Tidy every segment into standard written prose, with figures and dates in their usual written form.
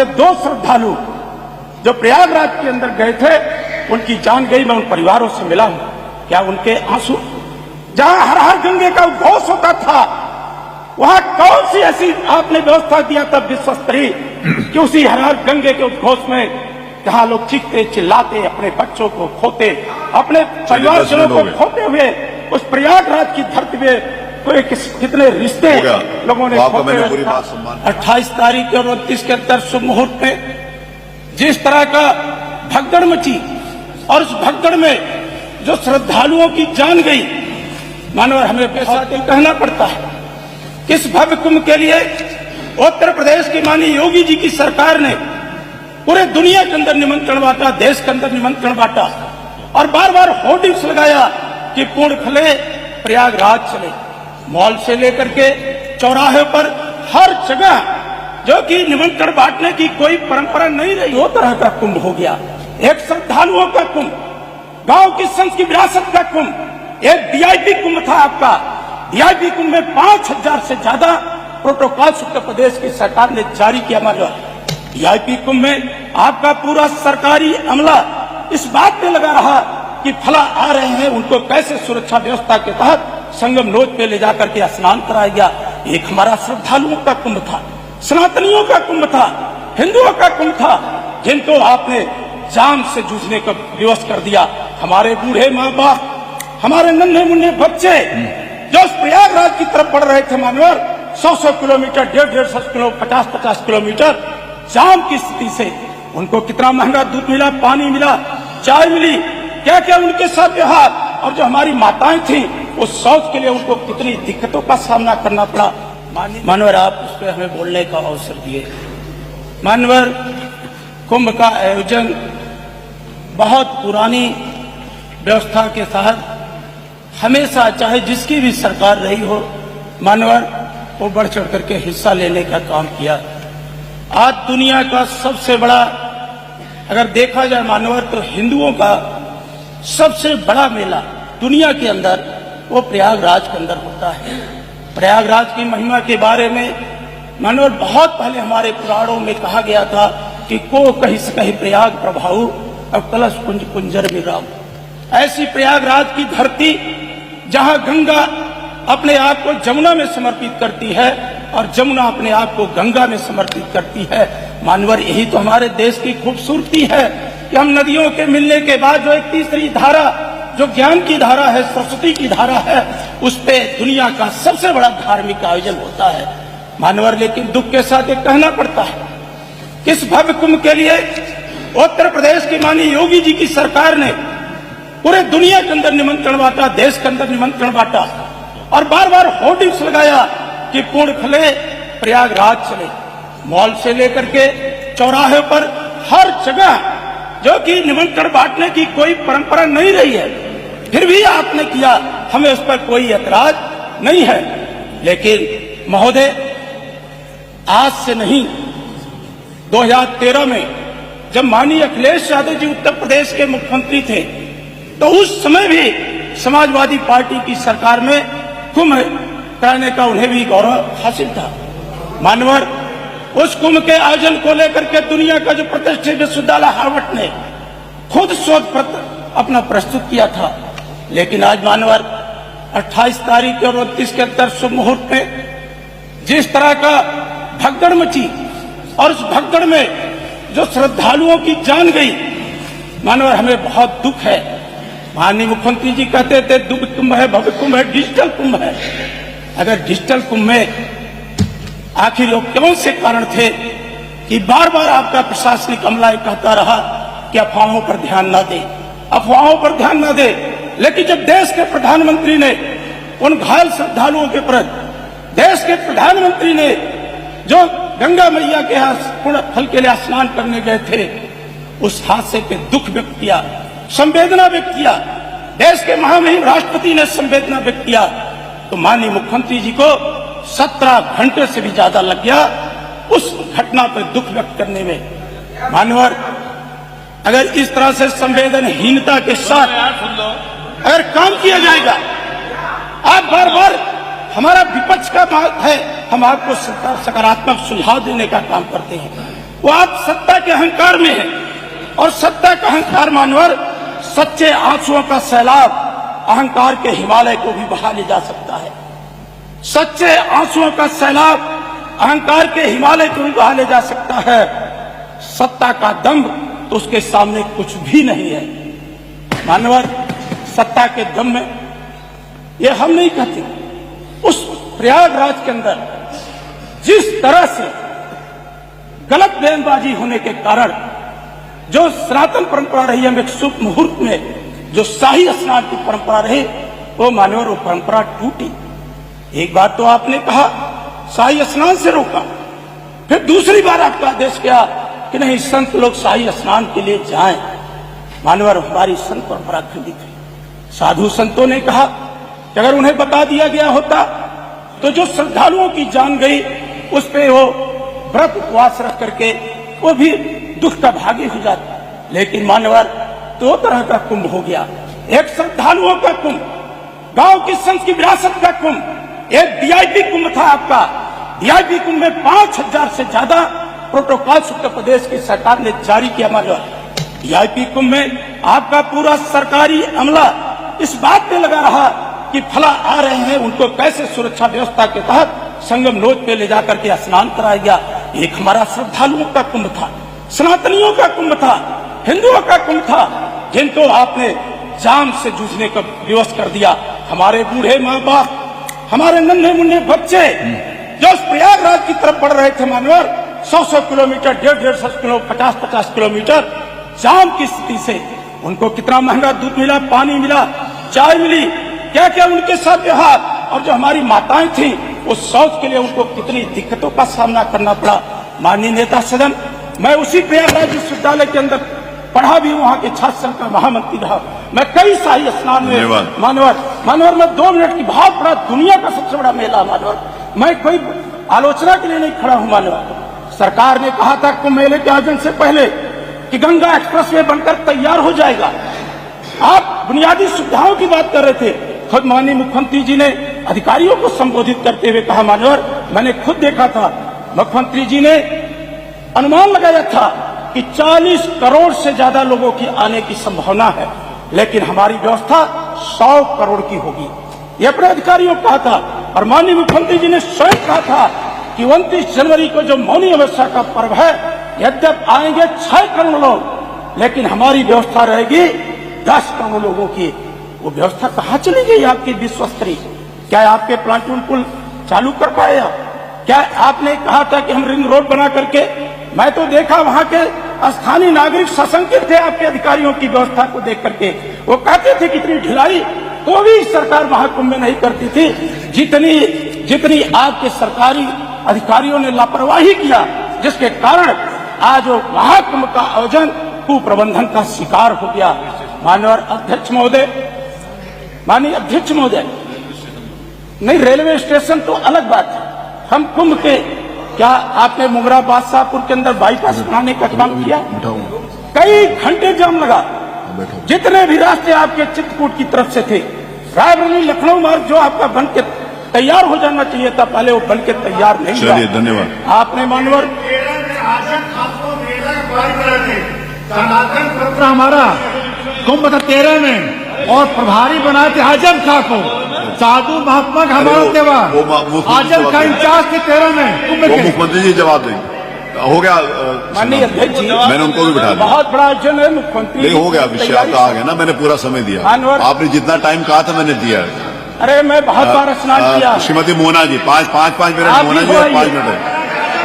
में 2 श्रद्धालु जो प्रयागराज के अंदर गए थे, उनकी जान गई। मैं उन परिवारों से मिला हूं। क्या उनके आंसू, जहां हर हर गंगे का उद्घोष होता था, वहां कौन सी ऐसी आपने व्यवस्था दिया तब विश्व स्तरीय कि उसी हर हर गंगे के उद्घोष में जहां लोग चीखते चिल्लाते, अपने बच्चों को खोते, अपने परिवारजनों को खोते हुए उस प्रयागराज की धरती में कोई कितने रिश्ते लोगों ने खोते हुए। 28 तारीख और 29 के अंदर शुभ मुहूर्त में जिस तरह का भगदड़ मची और उस भगदड़ में जो श्रद्धालुओं की जान गई, मानवर हमें पैसा कहना पड़ता है। किस भव्य कुंभ के लिए उत्तर प्रदेश की माननीय योगी जी की सरकार ने पूरे दुनिया के अंदर निमंत्रण बांटा, देश के अंदर निमंत्रण बांटा और बार बार होर्डिंग्स लगाया कि पूर्ण खले प्रयागराज चले। मॉल से लेकर के चौराहे पर हर जगह जो कि निमंत्रण बांटने की कोई परंपरा नहीं रही, 2 तरह का कुंभ हो गया। एक श्रद्धालुओं का कुंभ, गांव की संस्कृति विरासत का कुंभ। एक वीआईपी कुंभ था आपका। वीआईपी कुंभ में 5000 से ज्यादा प्रोटोकॉल्स उत्तर प्रदेश की सरकार ने जारी किया। मानो वीआईपी कुंभ में आपका पूरा सरकारी अमला इस बात पे लगा रहा कि फला आ रहे हैं, उनको कैसे सुरक्षा व्यवस्था के तहत संगम नोच पे ले जाकर के स्नान कराया गया। एक हमारा श्रद्धालुओं का कुंभ था, सनातनियों का कुंभ था, हिंदुओं का कुंभ था, जिनको आपने जान से जूझने का विवश कर दिया। हमारे बूढ़े माँ बाप, हमारे नन्हे मुन्ने बच्चे जो उस प्रयागराज की तरफ बढ़ रहे थे, मानवर 100 किलोमीटर, 150 किलोमीटर, 50 किलोमीटर जाम की स्थिति से, उनको कितना महंगा दूध मिला, पानी मिला, चाय मिली, क्या क्या उनके साथ व्यवहार। और जो हमारी माताएं थी, उस शौच के लिए उनको कितनी दिक्कतों का सामना करना पड़ा। मानवर आप उस पर हमें बोलने का अवसर दिए। मानवर कुंभ का आयोजन बहुत पुरानी व्यवस्था के तहत हमेशा, चाहे जिसकी भी सरकार रही हो, मानवर वो बढ़ चढ़ करके हिस्सा लेने का काम किया। आज दुनिया का सबसे बड़ा अगर देखा जाए मानवर, तो हिंदुओं का सबसे बड़ा मेला दुनिया के अंदर वो प्रयागराज के अंदर होता है। प्रयागराज की महिमा के बारे में मानवर बहुत पहले हमारे पुराणों में कहा गया था कि को कहीं से कहीं प्रयाग प्रभाऊ और कलश कुंज कुंजर विराम। ऐसी प्रयागराज की धरती जहां गंगा अपने आप को जमुना में समर्पित करती है और जमुना अपने आप को गंगा में समर्पित करती है। मानवर यही तो हमारे देश की खूबसूरती है कि हम नदियों के मिलने के बाद जो एक तीसरी धारा, जो ज्ञान की धारा है, सरस्वती की धारा है, उस पे दुनिया का सबसे बड़ा धार्मिक आयोजन होता है। मानवर लेकिन दुख के साथ ये कहना पड़ता है कि इस भव्य कुंभ के लिए उत्तर प्रदेश की माननीय योगी जी की सरकार ने पूरे दुनिया के अंदर निमंत्रण बांटा, देश के अंदर निमंत्रण बांटा और बार बार होर्डिंग्स लगाया कि पूर्ण खले प्रयागराज चले। मॉल से लेकर के चौराहे पर हर जगह जो कि निमंत्रण बांटने की कोई परंपरा नहीं रही है, फिर भी आपने किया, हमें उस पर कोई ऐतराज नहीं है। लेकिन महोदय, आज से नहीं, 2013 में जब माननीय अखिलेश यादव जी उत्तर प्रदेश के मुख्यमंत्री थे, तो उस समय भी समाजवादी पार्टी की सरकार में कुंभ कराने का उन्हें भी गौरव हासिल था। मानवर उस कुंभ के आयोजन को लेकर के दुनिया का जो प्रतिष्ठित विश्वविद्यालय हार्वर्ड ने खुद शोध पत्र अपना प्रस्तुत किया था। लेकिन आज मानवर 28 तारीख और 29 के अंदर शुभ मुहूर्त में जिस तरह का भगदड़ मची और उस भगदड़ में जो श्रद्धालुओं की जान गई, मानवर हमें बहुत दुख है। माननीय मुख्यमंत्री जी कहते थे दुख कुंभ है, भव्य कुंभ है, डिजिटल कुंभ है। अगर डिजिटल कुंभ में आखिर वो कौन से कारण थे कि बार बार आपका प्रशासनिक अमला कहता रहा कि अफवाहों पर ध्यान ना दे, अफवाहों पर ध्यान ना दे। लेकिन जब देश के प्रधानमंत्री ने उन घायल श्रद्धालुओं के प्रति, देश के प्रधानमंत्री ने जो गंगा मैया के यहाँ पूर्ण फल के लिए स्नान करने गए थे, उस हादसे पे दुख व्यक्त किया, संवेदना व्यक्त किया, देश के महामहिम राष्ट्रपति ने संवेदना व्यक्त किया, तो माननीय मुख्यमंत्री जी को 17 घंटे से भी ज्यादा लग गया उस घटना पर दुख व्यक्त करने में। मानवर अगर इस तरह से संवेदनहीनता के साथ अगर काम किया जाएगा, आप बार बार हमारा विपक्ष का बात है, हम आपको सकारात्मक सुझाव देने का काम करते हैं, वो आप सत्ता के अहंकार में है, और सत्ता का अहंकार मानवर सच्चे आंसुओं का सैलाब अहंकार के हिमालय को भी बहा ले जा सकता है। सच्चे आंसुओं का सैलाब अहंकार के हिमालय को भी बहा ले जा सकता है। सत्ता का दंभ तो उसके सामने कुछ भी नहीं है। मानवर सत्ता के दम में, ये हम नहीं कहते, उस प्रयागराज के अंदर जिस तरह से गलत बयानबाजी होने के कारण जो सनातन परंपरा रही है, एक शुभ मुहूर्त में जो शाही स्नान की परंपरा रही, वो मानवर वो परंपरा टूटी। एक बार तो आपने कहा शाही स्नान से रोका, फिर दूसरी बार आपका आदेश किया कि नहीं संत लोग शाही स्नान के लिए जाएं। मानवर हमारी संत परंपरा खंडित हुई। साधु संतों ने कहा कि अगर उन्हें बता दिया गया होता तो जो श्रद्धालुओं की जान गई उस पे वो व्रत उपवास रख करके वो भी दुख का भागी हो जाता। लेकिन मानवर दो तरह का कुंभ हो गया, एक श्रद्धालुओं का कुंभ, गांव की संत की विरासत का कुंभ, एक वीआईपी कुंभ था आपका। वीआईपी कुंभ में 5000 से ज्यादा प्रोटोकॉल्स उत्तर प्रदेश की सरकार ने जारी किया। मानवर वीआईपी कुंभ में आपका पूरा सरकारी अमला इस बात पे लगा रहा कि फला आ रहे हैं, उनको कैसे सुरक्षा व्यवस्था के तहत संगम नोच पे ले जाकर के स्नान कराया गया। एक हमारा श्रद्धालुओं का कुंभ था, सनातनियों का कुंभ था, हिंदुओं का कुंभ था, जिनको आपने जान से जूझने का विवश कर दिया। हमारे बूढ़े माँ बाप, हमारे नन्हे मुन्ने बच्चे जो प्रयागराज की तरफ बढ़ रहे थे मानवर, 100 किलोमीटर, 150 किलोमीटर, 50 किलोमीटर जाम की स्थिति से, उनको कितना महंगा दूध मिला, पानी मिला, चाय मिली, क्या क्या उनके साथ व्यवहार, और जो हमारी माताएं थी वो शौच के लिए उनको कितनी दिक्कतों का सामना करना पड़ा। माननीय नेता सदन, मैं उसी प्रयागराज विश्वविद्यालय के अंदर पढ़ा भी, वहां के छात्र संघ का महामंत्री रहा। मैं कई शाही स्नान में मानवर मैं 2 मिनट की बहुत बड़ा दुनिया का सबसे बड़ा मेला मानवर, मैं कोई आलोचना के लिए नहीं खड़ा हूं। मानवर सरकार ने कहा था कुंभ मेले के आयोजन से पहले कि गंगा एक्सप्रेसवे बनकर तैयार हो जाएगा। आप बुनियादी सुविधाओं की बात कर रहे थे। खुद माननीय मुख्यमंत्री जी ने अधिकारियों को संबोधित करते हुए कहा, मानवर मैंने खुद देखा था, मुख्यमंत्री जी ने अनुमान लगाया था कि 40 करोड़ से ज्यादा लोगों की आने की संभावना है, लेकिन हमारी व्यवस्था 100 करोड़ की होगी, ये अपने अधिकारियों को कहा था। और माननीय मुख्यमंत्री जी ने स्वयं कहा था कि 29 जनवरी को जो मौनी अमावस्या का पर्व है, यद्यप आएंगे 6 करोड़ लोग, लेकिन हमारी व्यवस्था रहेगी 10 करोड़ लोगों की। वो व्यवस्था कहाँ चली गई आपकी विश्वस्तरी? क्या आपके प्लाटून पुल चालू कर पाया? क्या आपने कहा था कि हम रिंग रोड बना करके, मैं तो देखा वहां के स्थानीय नागरिक सशंकित थे आपके अधिकारियों की व्यवस्था को देख करके। वो कहते थे कितनी ढिलाई तो भी सरकार महाकुंभ में नहीं करती थी, जितनी आपके सरकारी अधिकारियों ने लापरवाही किया, जिसके कारण आज वो महाकुंभ का आयोजन कुप्रबंधन का शिकार हो गया। माननीय अध्यक्ष महोदय, नहीं रेलवे स्टेशन तो अलग बात है, हम कुंभ के, क्या आपने मुंगरा बादशाहपुर के अंदर बाईपास बनाने का काम किया? कई घंटे जाम लगा। जितने भी रास्ते आपके चित्रकूट की तरफ से थे, रायबरेली लखनऊ मार्ग जो आपका बन के तैयार हो जाना चाहिए था, पहले वो बन के तैयार नहीं हुआ। धन्यवाद। आपने मानवर सनातन हमारा कुंभ था 13 में, और प्रभारी बनाए थे आजम खां को, साधु महात्मा का हमारा त्योहार आजम खां इंचार्ज थे 13 में कुंभ के। मुख्यमंत्री जी जवाब देंगे। हो गया माननीय अध्यक्ष जी, मैंने उनको भी बिठा दिया। बहुत बड़ा आयोजन है मुख्यमंत्री। नहीं हो गया, विषय आपका आ गया ना, मैंने पूरा समय दिया, आपने जितना टाइम कहा था मैंने दिया। अरे मैं बहुत बार स्नान किया। Shrimati Mona ji 5 minute, Mona ji 5 minute,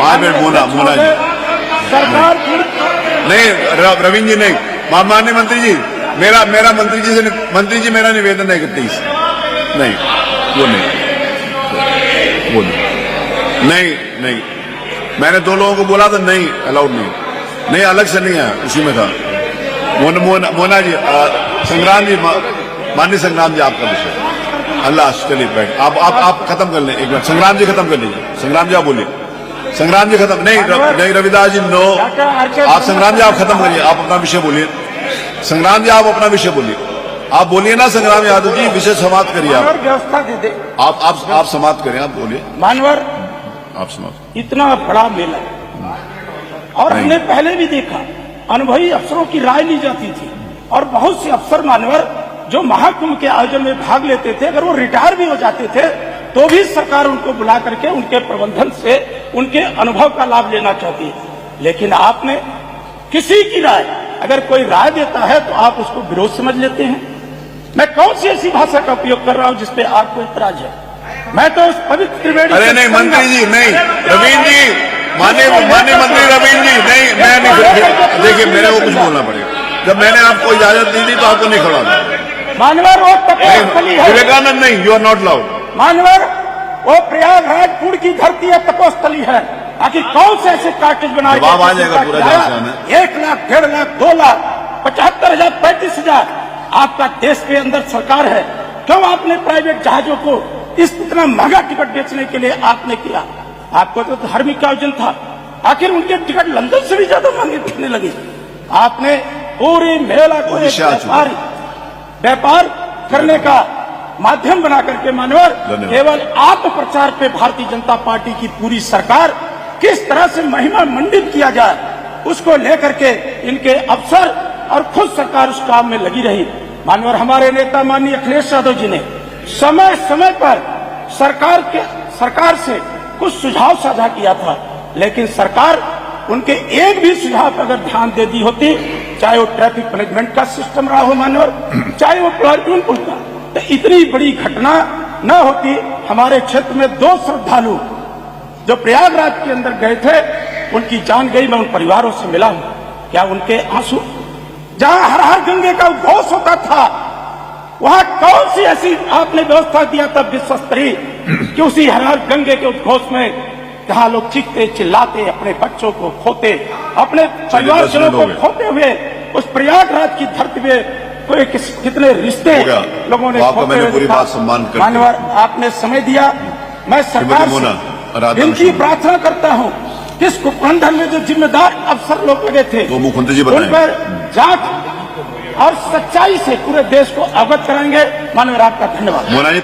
5 minute Mona ji. सरकार नहीं रविंद्र जी नहीं, माननीय मंत्री जी, मेरा मंत्री जी मेरा निवेदन है कि प्लीज नहीं, वो नहीं, मैंने 2 लोगों को बोला था, नहीं अलाउड नहीं, अलग से नहीं है, उसी में था। मोना जी, संग्राम जी, माननीय संग्राम जी, आपका विषय अल्लाह, चलिए बैठ, आप खत्म कर लें, एक मिनट, संग्राम जी खत्म कर लीजिए, संग्राम जी आप बोलिए, संग्राम जी खत्म, नहीं रविदास जी नो, आप संग्राम जी आप खत्म करिए, आप अपना विषय बोलिए, संग्राम जी आप अपना विषय बोलिए, आप बोलिए ना संग्राम यादव जी, विषय समाप्त करिए, आप व्यवस्था दे दे, आप समाप्त करें, आप बोलिए मानवर। आप समाप्त। इतना बड़ा मेला और हमने पहले भी देखा अनुभवी अफसरों की राय ली जाती थी और बहुत से अफसर मान्यवर जो महाकुंभ के आयोजन में भाग लेते थे, अगर वो रिटायर भी हो जाते थे तो भी सरकार उनको बुला करके उनके प्रबंधन से उनके अनुभव का लाभ लेना चाहती है। लेकिन आपने किसी की राय, अगर कोई राय देता है तो आप उसको विरोध समझ लेते हैं। मैं कौन सी ऐसी भाषा का उपयोग कर रहा हूं जिसपे आपको इतराज है? मैं तो उस पवित्र त्रिवेणी, अरे नहीं मंत्री जी, नहीं रवीन जी, माननीय मंत्री रवीन जी, नहीं मैं नहीं, देखिए मेरे को कुछ बोलना पड़ेगा। जब मैंने आपको इजाजत नहीं दी तो आपको नहीं खड़ा। मानवर वो तपोस्थली है, विवेकानंद नहीं, यू आर नॉट लाउड। मानवर वो प्रयागराज पुर की धरती है, तपोस्थली है। आखिर कौन से ऐसे पैकेज बनाए जवाब आ जाएगा पूरा जहां से आना। 1 लाख, 1.5 लाख, 2 लाख, 75,000, 35,000 आपका देश के अंदर सरकार है, क्यों आपने प्राइवेट जहाजों को इस इतना महंगा टिकट बेचने के लिए आपने किया? आपको तो धार्मिक आयोजन था, आखिर उनके टिकट लंदन से भी ज्यादा महंगे बिकने लगे। आपने पूरे मेला को व्यापार करने का माध्यम बना करके मानवर केवल आत्म प्रचार पे भारतीय जनता पार्टी की पूरी सरकार किस तरह से महिमा मंडित किया जाए उसको लेकर के इनके अफसर और खुद सरकार उस काम में लगी रही। मानवर हमारे नेता माननीय अखिलेश यादव जी ने समय समय पर सरकार से कुछ सुझाव साझा किया था, लेकिन सरकार उनके एक भी सुझाव पर अगर ध्यान दे दी होती, चाहे वो ट्रैफिक मैनेजमेंट का सिस्टम रहा हो मानवर, चाहे वो प्लाटून पुल का, तो इतनी बड़ी घटना न होती। हमारे क्षेत्र में 2 श्रद्धालु जो प्रयागराज के अंदर गए थे, उनकी जान गई। मैं उन परिवारों से मिला हूं, क्या उनके आंसू, जहां हर हर गंगे का उद्घोष होता था, वहां कौन सी ऐसी आपने व्यवस्था दिया था विश्व स्तरीय कि उसी हर हर गंगे के उद्घोष में जहां लोग चीखते चिल्लाते, अपने बच्चों को खोते, अपने परिवारजनों को खोते हुए उस प्रयागराज की धरती में कोई कितने रिश्ते लोगों ने खोते हुए देखा। मानवर आपने समय दिया, मैं सरकार से इनकी प्रार्थना करता हूं कि इस कुप्रबंधन में जो जिम्मेदार अफसर लोग लगे थे उन पर जांच और सच्चाई से पूरे देश को अवगत कराएंगे। मानवर आपका धन्यवाद।